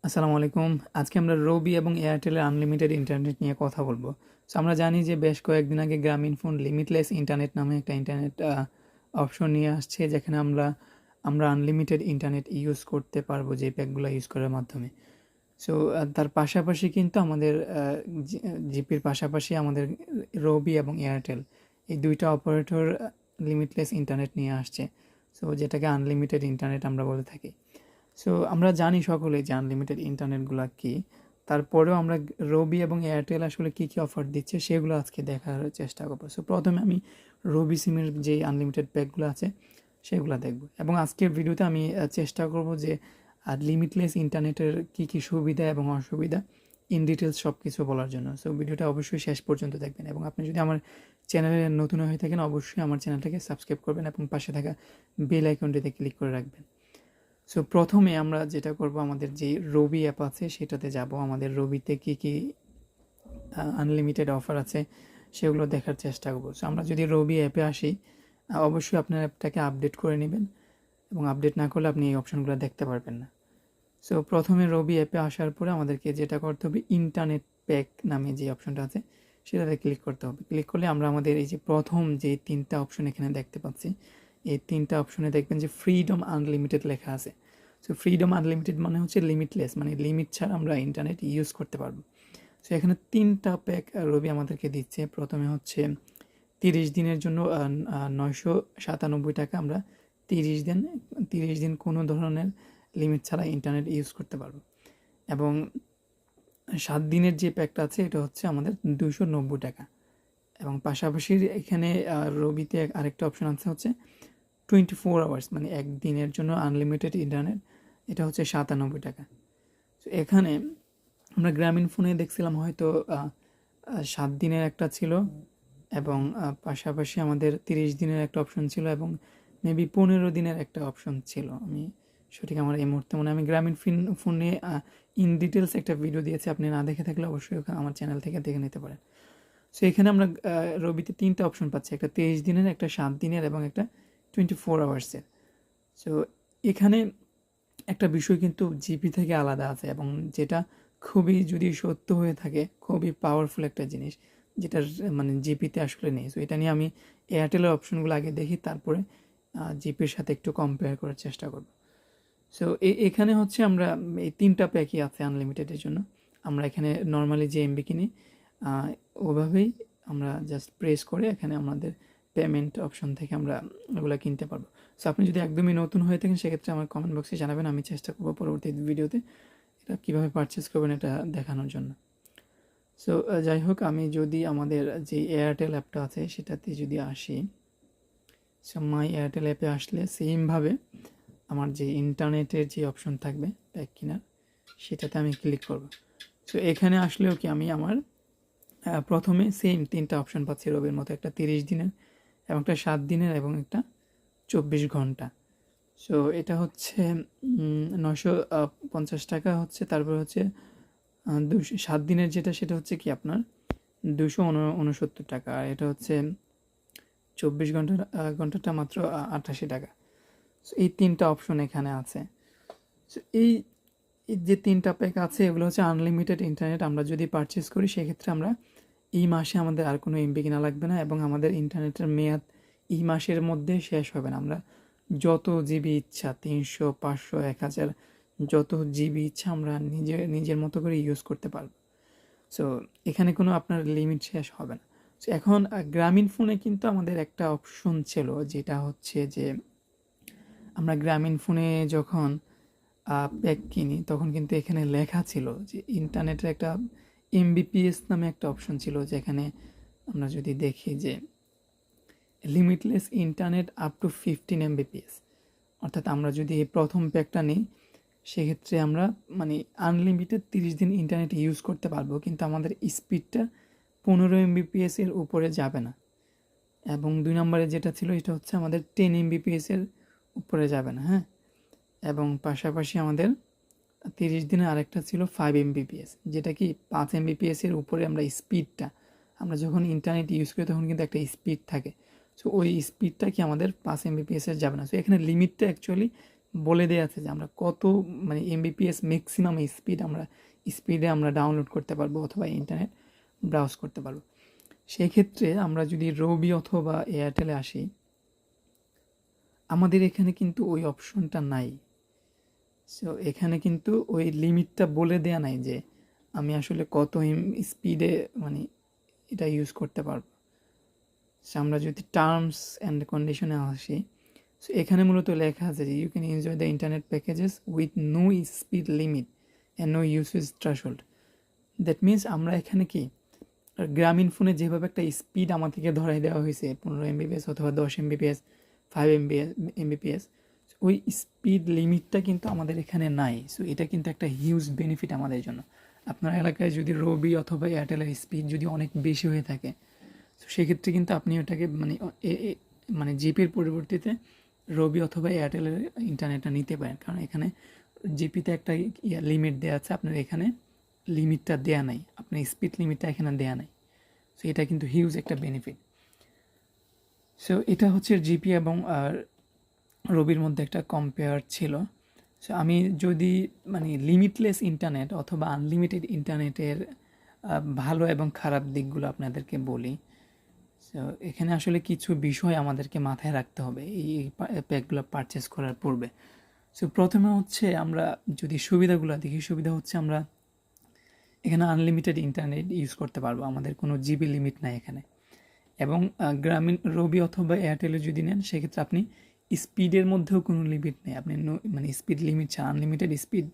আসসালামু আলাইকুম। আজকে আমরা রবি এবং এয়ারটেলের আনলিমিটেড ইন্টারনেট নিয়ে কথা বলবো। সো আমরা জানি যে বেশ কয়েকদিন আগে গ্রামীণ ফোন লিমিটলেস ইন্টারনেট নামে একটা ইন্টারনেট অপশন নিয়ে আসছে, যেখানে আমরা আনলিমিটেড ইন্টারনেট ইউজ করতে পারবো যে প্যাকগুলো ইউজ করার মাধ্যমে। সো তার পাশাপাশি কিন্তু আমাদের জিপির পাশাপাশি আমাদের রবি এবং এয়ারটেল এই দুইটা অপারেটর লিমিটলেস ইন্টারনেট নিয়ে আসছে। সো যেটাকে আনলিমিটেড ইন্টারনেট আমরা বলে থাকি। সো আমরা জানি সকলেই যে আনলিমিটেড ইন্টারনেটগুলো কী। তারপরেও আমরা রবি এবং এয়ারটেল আসলে কী কী অফার দিচ্ছে সেগুলো আজকে দেখার চেষ্টা করবো। সো প্রথমে আমি রবি সিমের যে আনলিমিটেড প্যাকগুলো আছে সেগুলো দেখব, এবং আজকের ভিডিওতে আমি চেষ্টা করব যে লিমিটলেস ইন্টারনেটের কী কী সুবিধা এবং অসুবিধা ইন ডিটেলস সব কিছু বলার জন্য। সো ভিডিওটা অবশ্যই শেষ পর্যন্ত দেখবেন, এবং আপনি যদি আমার চ্যানেলে নতুন হয়ে থাকেন অবশ্যই আমার চ্যানেলটাকে সাবস্ক্রাইব করবেন এবং পাশে থাকা বেল আইকনটিতে ক্লিক করে রাখবেন। সো প্রথমে আমরা যেটা করব, আমাদের যে রবি অ্যাপ আছে সেটাতে যাব। আমাদের রবিতে কী কী আনলিমিটেড অফার আছে সেগুলো দেখার চেষ্টা করব। সো আমরা যদি রবি অ্যাপে আসি, অবশ্যই আপনার অ্যাপটাকে আপডেট করে নেবেন, এবং আপডেট না করলে আপনি এই অপশনগুলো দেখতে পারবেন না। সো প্রথমে রবি অ্যাপে আসার পরে আমাদেরকে যেটা করতে হবে, ইন্টারনেট প্যাক নামে যে অপশনটা আছে সেটাতে ক্লিক করতে হবে। ক্লিক করলে আমরা আমাদের এই যে প্রথম যে তিনটা অপশন এখানে দেখতে পাচ্ছি, এই তিনটা অপশনে দেখবেন যে ফ্রিডম আনলিমিটেড লেখা আছে। সো ফ্রিডম আনলিমিটেড মানে হচ্ছে লিমিটলেস, মানে লিমিট ছাড়া আমরা ইন্টারনেট ইউজ করতে পারবো। সো এখানে তিনটা প্যাক রবি আমাদেরকে দিচ্ছে। প্রথমে হচ্ছে 30 দিনের জন্য 997 টাকা, আমরা 30 দিন কোনো ধরনের লিমিট ছাড়া ইন্টারনেট ইউজ করতে পারবো। এবং 7 দিনের যে প্যাকটা আছে এটা হচ্ছে আমাদের 290 টাকা। এবং পাশাপাশি এখানে রবিতে আরেকটা অপশন আছে হচ্ছে 24 আওয়ার্স, মানে একদিনের জন্য আনলিমিটেড ইন্টারনেট, এটা হচ্ছে 97 টাকা। তো এখানে আমরা গ্রামীণ ফোনে দেখছিলাম হয়তো 7 দিনের একটা ছিল, এবং পাশাপাশি আমাদের 30 দিনের একটা অপশন ছিল, এবং মেবি 15 দিনের একটা অপশন ছিল। আমি সঠিক আমার এই মুহূর্তে মনে, আমি গ্রামীণ ফোনে ইন ডিটেলস একটা ভিডিও দিয়েছি, আপনি না দেখে থাকলে অবশ্যই আমার চ্যানেল থেকে দেখে নিতে পারেন। সো এখানে আমরা রবিতে তিনটা অপশন পাচ্ছি, একটা 23 দিনের, একটা 7 দিনের এবং একটা 24 আওয়ার্সের। সো এখানে একটা বিষয় কিন্তু জিপি থেকে আলাদা আছে, এবং যেটা খুবই যদি সত্য হয়ে থাকে, খুবই পাওয়ারফুল একটা জিনিস, যেটা মানে জিপিতে আসলে নেই। সো এটা নিয়ে আমি এয়ারটেলের অপশনগুলো আগে দেখি, তারপরে জিপির সাথে একটু কম্পেয়ার করার চেষ্টা করব। সো এখানে হচ্ছে আমরা এই তিনটা প্যাকই আছে আনলিমিটেডের জন্য। আমরা এখানে নর্মালি যে এমবি কিনি ওভাবেই আমরা জাস্ট প্রেস করে এখানে আমাদের পেমেন্ট অপশন থেকে আমরা ওগুলো কিনতে পারবো। সো আপনি যদি একদমই নতুন হয়ে থাকেন সেক্ষেত্রে আমার কমেন্ট বক্সে জানাবেন, আমি চেষ্টা করবো পরবর্তী ভিডিওতে এটা কীভাবে পারচেস করবেন এটা দেখানোর জন্য। সো যাই হোক, আমি যদি আমাদের যে এয়ারটেল অ্যাপটা আছে সেটাতে যদি আসি, সো মাই এয়ারটেল অ্যাপে আসলে সেমভাবে আমার যে ইন্টারনেটের যে অপশন থাকবে প্যাক কেনার, সেটাতে আমি ক্লিক করব। সো এখানে আসলেও কি আমি আমার প্রথমে সেম তিনটা অপশন পাচ্ছি রবির মতো, একটা 30 দিনের এবং একটা 7 দিনের এবং একটা 24 ঘন্টা। সো এটা হচ্ছে 950 টাকা হচ্ছে, তারপর হচ্ছে 7 দিনের যেটা সেটা হচ্ছে কি আপনার 269 টাকা, আর এটা হচ্ছে 24 ঘন্টাটা মাত্র 88 টাকা। সো এই তিনটা অপশন এখানে আছে। সো এই যে তিনটা প্যাক আছে এগুলো হচ্ছে আনলিমিটেড ইন্টারনেট। আমরা যদি পারচেস করি সেক্ষেত্রে আমরা এই মাসে আমাদের আর কোনো এমবি কিনা লাগবে না, এবং আমাদের ইন্টারনেটের মেয়াদ এই মাসের মধ্যে শেষ হবে না। আমরা যত জিবি ইচ্ছা, 300, 500, 1000, যত জিবি ইচ্ছা আমরা নিজের মতো করে ইউজ করতে পারবো। সো এখানে কোনো আপনার লিমিট শেষ হবে না। সো এখন গ্রামীণ ফোনে কিন্তু আমাদের একটা অপশন ছিল, যেটা হচ্ছে যে আমরা গ্রামীণ ফোনে যখন প্যাক কিনি তখন কিন্তু এখানে লেখা ছিল যে ইন্টারনেটের একটা এমবিপিএস নামে একটা অপশন ছিল, যেখানে আমরা যদি দেখি যে limitless internet up to 15 MBPS, অর্থাৎ আমরা যদি এই প্রথম প্যাকটা নিই সেক্ষেত্রে আমরা মানে আনলিমিটেড 30 দিন ইন্টারনেট ইউজ করতে পারবো, কিন্তু আমাদের স্পিডটা 15 MBPS এর উপরে যাবে না। এবং 2 নম্বরে যেটা ছিল এটা হচ্ছে আমাদের 10 MBPS এর উপরে যাবে না, হ্যাঁ। এবং পাশাপাশি আমাদের 30 দিনে আরেকটা ছিল 5 MBPS, যেটা কি 5 MBPS এর উপরে আমরা স্পিডটা, আমরা যখন ইন্টারনেট ইউজ করি তখন কিন্তু একটা স্পিড থাকে। সো ওই স্পিডটা কি আমাদের 5 MBPS এর যাবে না। সো এখানে লিমিটটা অ্যাকচুয়ালি বলে দেওয়া আছে যে আমরা কত মানে এমবিপিএস ম্যাক্সিমাম স্পিডে আমরা ডাউনলোড করতে পারবো অথবা ইন্টারনেট ব্রাউজ করতে পারবো। সেক্ষেত্রে আমরা যদি রবি অথবা এয়ারটেলে আসি, আমাদের এখানে কিন্তু ওই অপশনটা নাই। সো এখানে কিন্তু ওই লিমিটটা বলে দেয়া নাই যে আমি আসলে কত স্পিডে মানে এটা ইউজ করতে পারবো। সো আমরা যদি টার্মস অ্যান্ড কন্ডিশনে আসি, সো এখানে মূলত লেখা আছে যে you can enjoy the internet packages with no speed limit and no usage threshold. That means আমরা এখানে কি গ্রামীণ ফোনে যেভাবে একটা স্পিড আমাদেরকে ধরাই দেওয়া হয়েছে 15 MBps অথবা 10 MBps, 5 MBps, ওই স্পিড লিমিটটা কিন্তু আমাদের এখানে নাই। সো এটা কিন্তু একটা হিউজ বেনিফিট আমাদের জন্য। আপনার এলাকায় যদি রবি অথবা এয়ারটেলের স্পিড যদি অনেক বেশি হয়ে থাকে, তো সেক্ষেত্রে কিন্তু আপনি ওটাকে মানে জিপির পরিবর্তিতে রবি অথবা এয়ারটেলের ইন্টারনেটটা নিতে পারেন, কারণ এখানে জিপিতে একটা লিমিট দেওয়া আছে, আপনার এখানে লিমিটটা দেয়া নাই, আপনার স্পিড লিমিটটা এখানে দেয়া নাই। সো এটা কিন্তু হিউজ একটা বেনিফিট। সো এটা হচ্ছে জিপি এবং রবির মধ্যে একটা কম্পেয়ার ছিল। সো আমি যদি মানে লিমিটলেস ইন্টারনেট অথবা আনলিমিটেড ইন্টারনেটের ভালো এবং খারাপ দিকগুলো আপনাদেরকে বলি। সো এখানে আসলে কিছু বিষয় আমাদেরকে মাথায় রাখতে হবে এই প্যাকগুলো পারচেস করার পূর্বে। সো প্রথমে হচ্ছে আমরা যদি সুবিধাগুলো দেখি, সুবিধা হচ্ছে আমরা এখানে আনলিমিটেড ইন্টারনেট ইউজ করতে পারবো, আমাদের কোনো জিবি লিমিট নাই এখানে। এবং গ্রামীণ রবি অথবা এয়ারটেলে যদি নেন, সেক্ষেত্রে আপনি স্পিডের মধ্যেও কোনো লিমিট নেই, আপনি মানে স্পিড লিমিট ছাড়া আনলিমিটেড স্পিড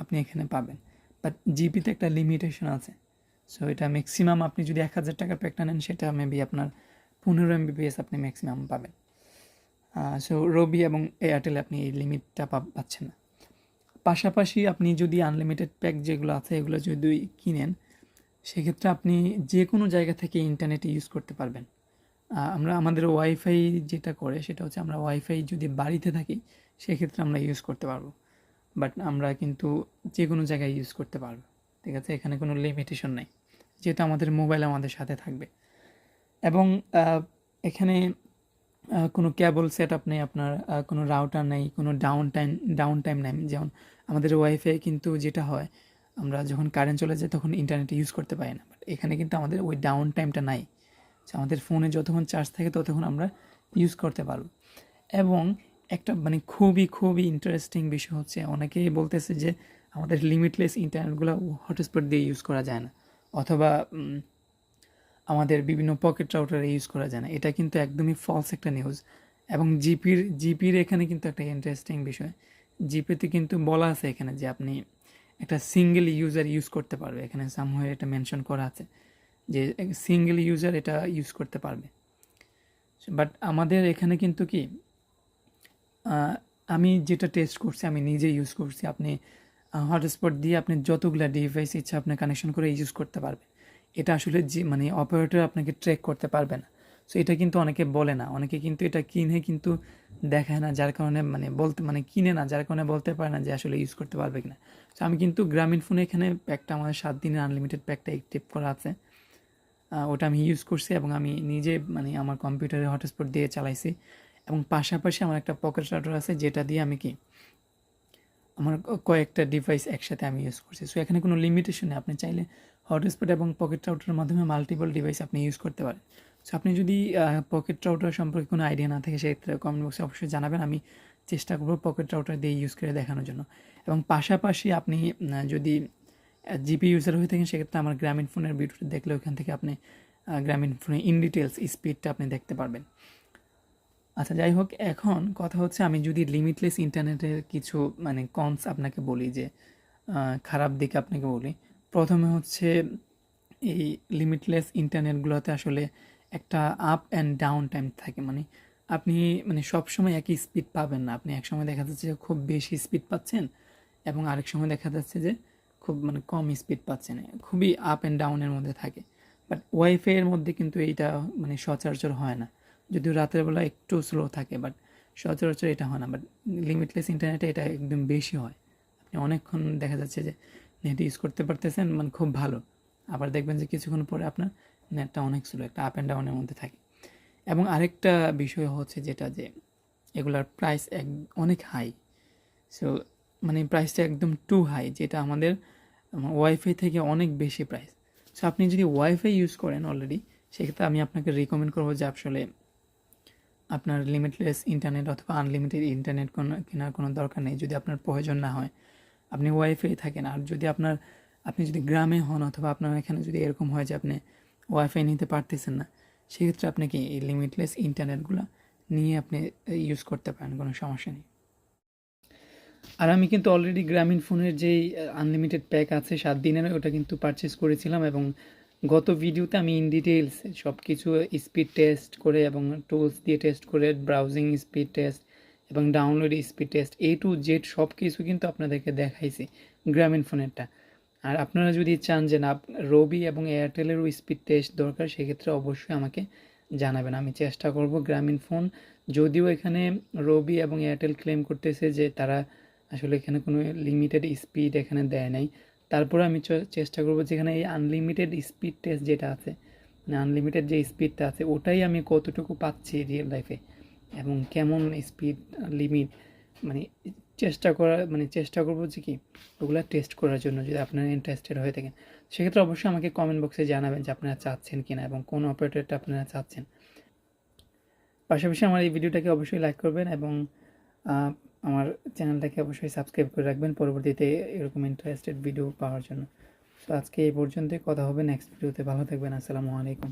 আপনি এখানে পাবেন। বাট জিপিতে একটা লিমিটেশন আছে। সো এটা ম্যাক্সিমাম আপনি যদি 1000 টাকার প্যাকটা নেন, সেটা মেবি আপনার 15 MBps আপনি ম্যাক্সিমাম পাবেন। সো রবি এবং এয়ারটেলে আপনি এই লিমিটটা পাচ্ছেন না। পাশাপাশি আপনি যদি আনলিমিটেড প্যাক যেগুলো আছে এগুলো যদি কিনেন, সেক্ষেত্রে আপনি যে কোনো জায়গা থেকে ইন্টারনেট ইউজ করতে পারবেন। আমাদের ওয়াইফাই যেটা করে সেটা হচ্ছে আমরা ওয়াইফাই যদি বাড়িতে থাকি সেক্ষেত্রে আমরা ইউজ করতে পারবো, বাট আমরা কিন্তু যে কোনো জায়গায় ইউজ করতে পারবো। ঠিক আছে, এখানে কোনো লিমিটেশন নেই, যেহেতু আমাদের মোবাইল আমাদের সাথে থাকবে। এবং এখানে কোনো কেবল সেট আপ নেই, আপনার কোনো রাউটার নেই, কোনো ডাউন টাইম নেই। যেমন আমাদের ওয়াইফাই কিন্তু যেটা হয়, আমরা যখন কারেন্ট চলে যায় তখন ইন্টারনেট ইউজ করতে পারি না, বাট এখানে কিন্তু আমাদের ওই ডাউন টাইমটা নাই। আমাদের ফোনে যতক্ষণ চার্জ থাকে ততক্ষণ আমরা ইউজ করতে পারবো। এবং একটা মানে খুবই ইন্টারেস্টিং বিষয় হচ্ছে, অনেকেই বলতেছে যে আমাদের লিমিটলেস ইন্টারনেটগুলো হটস্পট দিয়ে ইউজ করা যায় না, অথবা আমাদের বিভিন্ন পকেট রাউটারে ইউজ করা যায় না। এটা কিন্তু একদমই ফলস একটা নিউজ। এবং জিপির এখানে কিন্তু একটা ইন্টারেস্টিং বিষয়, জিপিতে কিন্তু বলা আছে এখানে যে আপনি একটা সিঙ্গেল ইউজার ইউজ করতে পারবে, এখানে সামহাও এটা মেনশন করা আছে যে সিঙ্গেল ইউজার এটা ইউজ করতে পারবে। বাট আমাদের এখানে কিন্তু কি, আমি যেটা টেস্ট করছি, আমি নিজে ইউজ করছি, আপনি হটস্পট দিয়ে আপনি যতগুলা ডিভাইস ইচ্ছা আপনি কানেকশন করে ইউজ করতে পারবেন। এটা আসলে যে মানে অপারেটর আপনাকে ট্র্যাক করতে পারবে না। সো এটা কিন্তু অনেকে বলে না, অনেকে কিন্তু এটা কিনে কিন্তু দেখায় না, যার কারণে মানে কিনে না, যার কারণে বলতে পারে না যে আসলে ইউজ করতে পারবে কিনা। সো আমি কিন্তু গ্রামীণ ফোনে এখানে প্যাকটা আমাদের 7 দিনের আনলিমিটেড প্যাকটা অ্যাক্টিভ করা আছে, ওটা আমি ইউজ করছি এবং আমি নিজে মানে আমার কম্পিউটারে হটস্পট দিয়ে চালাইছি। এবং পাশাপাশি আমার একটা পকেট রাউটার আছে, যেটা দিয়ে আমি কি আমার কয়েকটা ডিভাইস একসাথে আমি ইউজ করছি। সো এখানে কোনো লিমিটেশন নেই, আপনি চাইলে হটস্পট এবং পকেট রাউটারের মাধ্যমে মাল্টিপল ডিভাইস আপনি ইউজ করতে পারেন। সো আপনি যদি পকেট রাউটার সম্পর্কে কোনো আইডিয়া না থাকে, সেক্ষেত্রে কমেন্ট বক্সে অবশ্যই জানাবেন, আমি চেষ্টা করবো পকেট রাউটার দিয়ে ইউজ করে দেখানোর জন্য। এবং পাশাপাশি আপনি যদি জিপি ইউজার হয়ে থাকেন, সেক্ষেত্রে আমার গ্রামীণ ফোনের ভিডিওটা দেখলে ওখান থেকে আপনি গ্রামীণ ফোনে ইন ডিটেলস স্পিডটা আপনি দেখতে পারবেন। আচ্ছা, যাই হোক, এখন কথা হচ্ছে আমি যদি লিমিটলেস ইন্টারনেটের কিছু মানে কনস আপনাকে বলি, যে খারাপ দিক আপনাকে বলি। প্রথমে হচ্ছে এই লিমিটলেস ইন্টারনেটগুলোতে আসলে একটা আপ অ্যান্ড ডাউন টাইম থাকে, মানে আপনি মানে সবসময় একই স্পিড পাবেন না। আপনি এক সময় দেখা যাচ্ছে যে খুব বেশি স্পিড পাচ্ছেন, এবং আরেক সময় দেখা যাচ্ছে যে খুব মানে কম স্পিড পাচ্ছেন, খুবই আপ অ্যান্ড ডাউনের মধ্যে থাকে। বাট ওয়াইফাইয়ের মধ্যে কিন্তু এইটা মানে সচরাচর হয় না, যদিও রাতের বেলা একটু স্লো থাকে, বাট সচরাচর এটা হয় না। বাট লিমিটলেস ইন্টারনেটে এটা একদম বেশি হয়, আপনি অনেকক্ষণ দেখা যাচ্ছে যে নেট ইউজ করতে পারতেছেন, মানে খুব ভালো। আবার দেখবেন যে কিছুক্ষণ পরে আপনার নেটটা অনেক স্লো, একটা আপ অ্যান্ড ডাউনের মধ্যে থাকে। এবং আরেকটা বিষয় হচ্ছে যেটা, যে এগুলার প্রাইস অনেক হাই। সো মানে প্রাইসটা একদম টু হাই, যেটা আমাদের ওয়াইফাই থেকে অনেক বেশি প্রাইস। সো আপনি যদি ওয়াইফাই ইউজ করেন অলরেডি, সেক্ষেত্রে আমি আপনাকে রিকমেন্ড করবো যে আসলে আপনার লিমিটলেস ইন্টারনেট অথবা আনলিমিটেড ইন্টারনেট কেনার কোনো দরকার নেই যদি আপনার প্রয়োজন না হয়, আপনি ওয়াইফাই থাকেন। আর যদি আপনি যদি গ্রামে হন অথবা আপনার এখানে যদি এরকম হয় যে আপনি ওয়াইফাই নিতে পারতেছেন না, সেক্ষেত্রে আপনি কি এই লিমিটলেস ইন্টারনেটগুলো নিয়ে আপনি ইউজ করতে পারেন, কোনো সমস্যা নেই। আর আমি কিন্তু অলরেডি গ্রামীণ ফোনের যেই আনলিমিটেড প্যাক আছে 7 দিনের, ওটা কিন্তু পারচেস করেছিলাম, এবং গত ভিডিওতে আমি ইন ডিটেইলস সব কিছু স্পিড টেস্ট করে এবং টুলস দিয়ে টেস্ট করে, ব্রাউজিং স্পিড টেস্ট এবং download speed test, A to Z সব কিছু কিন্তু আপনাদেরকে দেখাইছি গ্রামীণ ফোনেরটা। আর আপনারা যদি চান যে না রবি এবং এয়ারটেলেরও স্পিড টেস্ট দরকার, সেক্ষেত্রে অবশ্যই আমাকে জানাবেন, আমি চেষ্টা করব গ্রামীণ ফোন। যদিও এখানে রবি এবং এয়ারটেল ক্লেম করতেছে যে তারা আসলে এখানে কোনো লিমিটেড স্পিড এখানে দেয় নাই, তারপরে আমি চেষ্টা করবো যেখানে এই আনলিমিটেড স্পিড টেস্ট যেটা আছে, মানে আনলিমিটেড যে স্পিডটা আছে ওটাই আমি কতটুকু পাচ্ছি রিয়েল লাইফে এবং কেমন স্পিড লিমিট, মানে চেষ্টা করবো যে কি ওগুলো টেস্ট করার জন্য। যদি আপনারা ইন্টারেস্টেড হয়ে থাকেন, সেক্ষেত্রে অবশ্যই আমাকে কমেন্ট বক্সে জানাবেন যে আপনারা চাচ্ছেন কিনা এবং কোন অপারেটরটা আপনারা চাচ্ছেন। পাশাপাশি আমার এই ভিডিওটাকে অবশ্যই লাইক করবেন এবং আমার চ্যানেলটাকে অবশ্যই সাবস্ক্রাইব করে রাখবেন পরবর্তীতে এরকম ইন্টারেস্টেড ভিডিও পাওয়ার জন্য। তো আজকে এই পর্যন্তই, কথা হবে নেক্সট ভিডিওতে। ভালো থাকবেন, আসসালামু আলাইকুম।